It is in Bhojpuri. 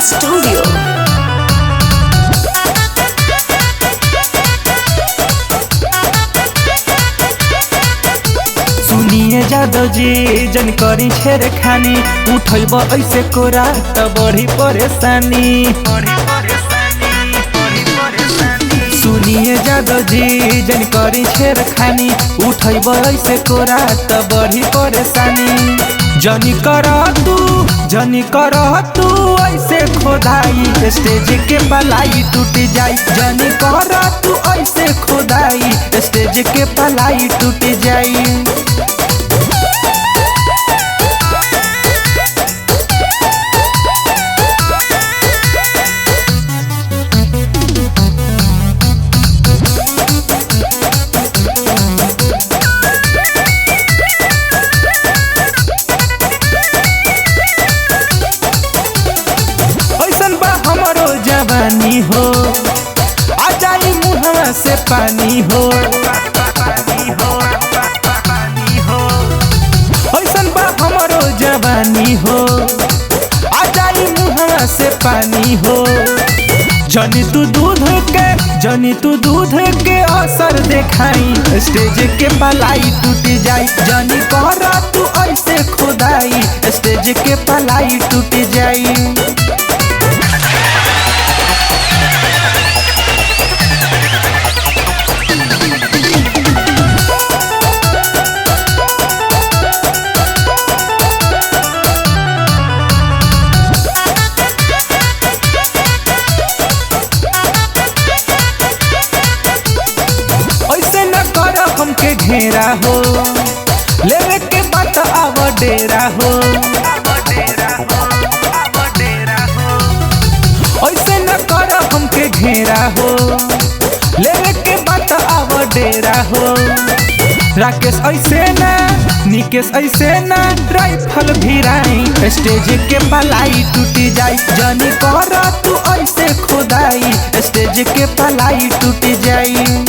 स्टूडियो। सुनिए जादव जी जन करी छेड़ खानी उठब ऐसे कोरा त बड़ी परेशानी। सुनिए जादव जी जन करी छेड़ खानी उठब ऐसे कोरा त बड़ी परेशानी। जनी कर तू ऐसे खोदाई स्टेज के पलाई टूट जाई। जनी कर तू ऐसे खोदाई स्टेज के पलाई टूट जाई। जवानी हो आ जाई मुहवा से पानी हो। ऐसन बा हमरो जवानी हो आ जाई मुहवा से पानी हो। जनी तू दूध के असर देखाई स्टेज के पलाई टूट जाई। जनी कर तू ऐसे खुदाई स्टेज के पलाई टूट जाई। हमके घेरा हो लेवे के बात आव डेरा हो। ऐसे न कर हमके घेरा हो लेवे के बात आव डेरा हो। राकेश ऐसे ना निकेश ऐसे ना राइफल भिराई स्टेज के पलाई टूट जाई। जनी कर तू ऐसे खुदाई स्टेज के पलाई टूट जाई।